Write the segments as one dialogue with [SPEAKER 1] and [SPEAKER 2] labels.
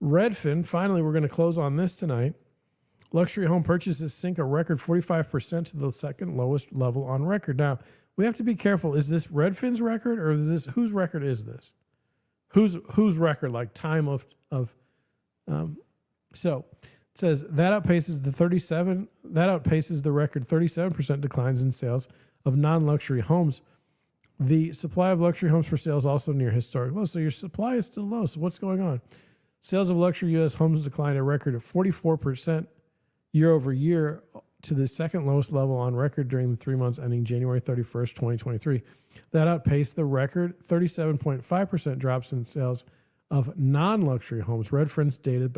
[SPEAKER 1] Redfin, finally, we're going to close on this tonight. Luxury home purchases sink a record 45% to the second lowest level on record. Now, we have to be careful. Is this Redfin's record or is this whose record is this? Whose record? Like time of so it says that outpaces the record 37% declines in sales of non-luxury homes. The supply of luxury homes for sale is also near historic lows. So your supply is still low. So what's going on? Sales of luxury U.S. homes declined a record of 44% year over year to the second lowest level on record during the 3 months ending January 31st, 2023. That outpaced the record 37.5% drops in sales of non-luxury homes. Redfin's data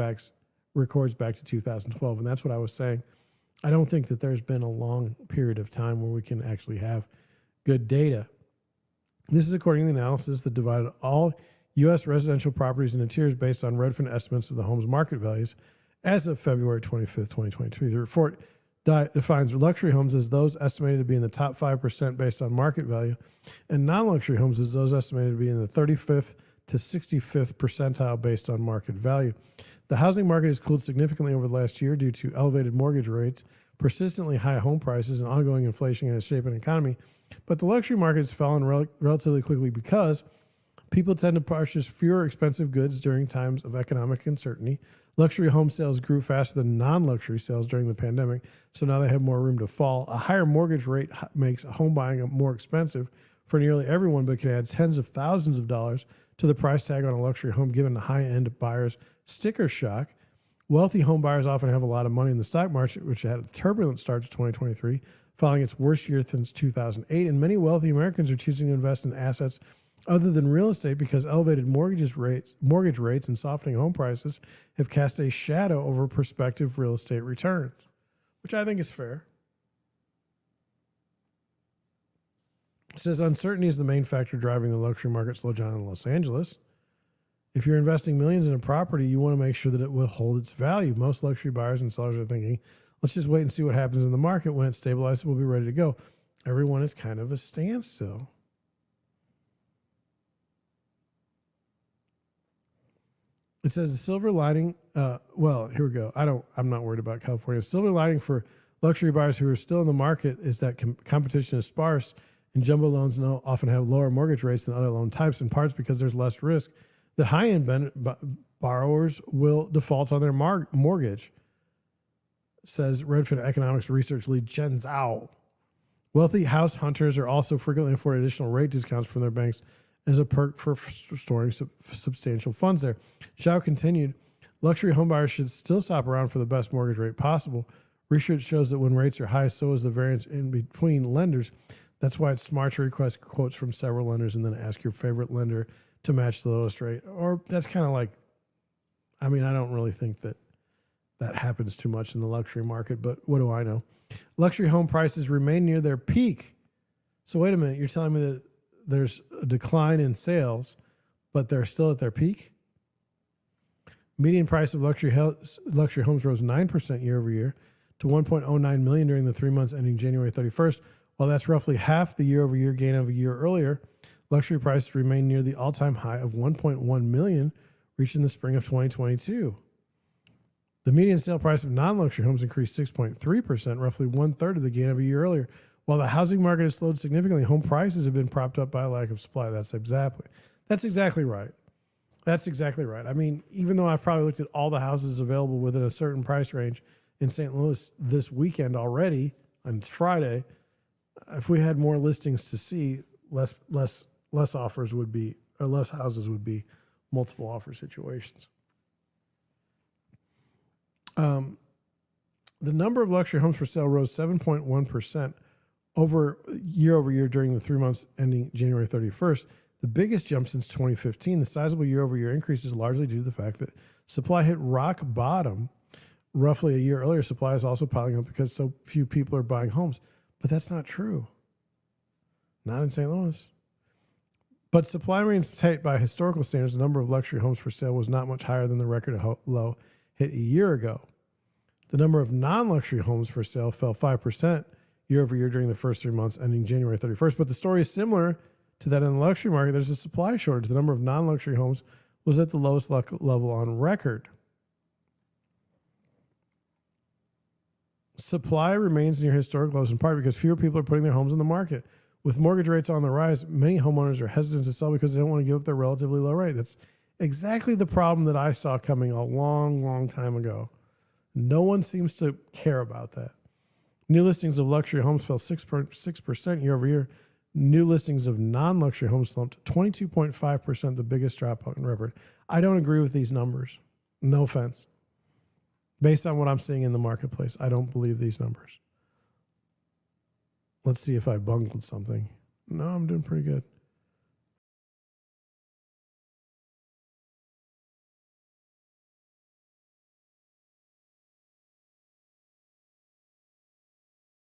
[SPEAKER 1] records back to 2012, and that's what I was saying. I don't think that there's been a long period of time where we can actually have good data. This is according to the analysis that divided all U.S. residential properties into tiers based on Redfin estimates of the home's market values as of February 25th, 2023. The report defines luxury homes as those estimated to be in the top 5% based on market value, and non-luxury homes as those estimated to be in the 35th to 65th percentile based on market value. The housing market has cooled significantly over the last year due to elevated mortgage rates, persistently high home prices, and ongoing inflation in a shaping economy. But the luxury market has fallen relatively quickly because people tend to purchase fewer expensive goods during times of economic uncertainty. Luxury home sales grew faster than non-luxury sales during the pandemic, so now they have more room to fall. A higher mortgage rate makes home buying more expensive for nearly everyone, but can add tens of thousands of dollars to the price tag on a luxury home given the high-end buyer's sticker shock. Wealthy home buyers often have a lot of money in the stock market, which had a turbulent start to 2023, following its worst year since 2008, and many wealthy Americans are choosing to invest in assets other than real estate because elevated mortgage rates and softening home prices have cast a shadow over prospective real estate returns, which I think is fair. It says uncertainty is the main factor driving the luxury market slowdown in Los Angeles. If you're investing millions in a property, you want to make sure that it will hold its value. Most luxury buyers and sellers are thinking, let's just wait and see what happens in the market. When it stabilizes, we'll be ready to go. Everyone is kind of a standstill. It says the silver lining. Well, here we go. I'm not worried about California. Silver lining for luxury buyers who are still in the market is that competition is sparse, and jumbo loans often have lower mortgage rates than other loan types, in parts because there's less risk that high-end borrowers will default on their mortgage, says Redfin economics research lead Chen Zhao. Wealthy house hunters are also frequently afforded additional rate discounts from their banks as a perk for storing substantial funds there. Zhao continued, luxury homebuyers should still shop around for the best mortgage rate possible. Research shows that when rates are high, so is the variance in between lenders. That's why it's smart to request quotes from several lenders and then ask your favorite lender to match the lowest rate. Or that's kind of like, I don't really think that happens too much in the luxury market, but what do I know? Luxury home prices remain near their peak. So wait a minute, you're telling me that there's a decline in sales, but they're still at their peak? Median price of luxury homes rose 9% year over year to $1.09 million during the 3 months ending January 31st. While that's roughly half the year over year gain of a year earlier, luxury prices remain near the all-time high of $1.1 million reached in the spring of 2022. The median sale price of non-luxury homes increased 6.3%, roughly one-third of the gain of a year earlier. While the housing market has slowed significantly, home prices have been propped up by a lack of supply. That's exactly right. Even though I've probably looked at all the houses available within a certain price range in St. Louis this weekend already, and it's Friday, if we had more listings to see, less offers would be, or less houses would be multiple offer situations. The number of luxury homes for sale rose 7.1% over year during the 3 months ending January 31st, the biggest jump since 2015. The sizable year-over-year increase is largely due to the fact that supply hit rock bottom roughly a year earlier. Supply is also piling up because so few people are buying homes. But that's not true. Not in St. Louis. But supply remains tight by historical standards. The number of luxury homes for sale was not much higher than the record low hit a year ago. The number of non-luxury homes for sale fell 5% year over year during the first 3 months ending January 31st. But the story is similar to that in the luxury market. There's a supply shortage. The number of non-luxury homes was at the lowest level on record. Supply remains near historic lows in part because fewer people are putting their homes on the market. With mortgage rates on the rise, many homeowners are hesitant to sell because they don't want to give up their relatively low rate. That's exactly the problem that I saw coming a long, long time ago. No one seems to care about that. New listings of luxury homes fell 6% year over year. New listings of non-luxury homes slumped 22.5%, the biggest drop on record. I don't agree with these numbers. No offense. Based on what I'm seeing in the marketplace, I don't believe these numbers. Let's see if I bungled something. No, I'm doing pretty good.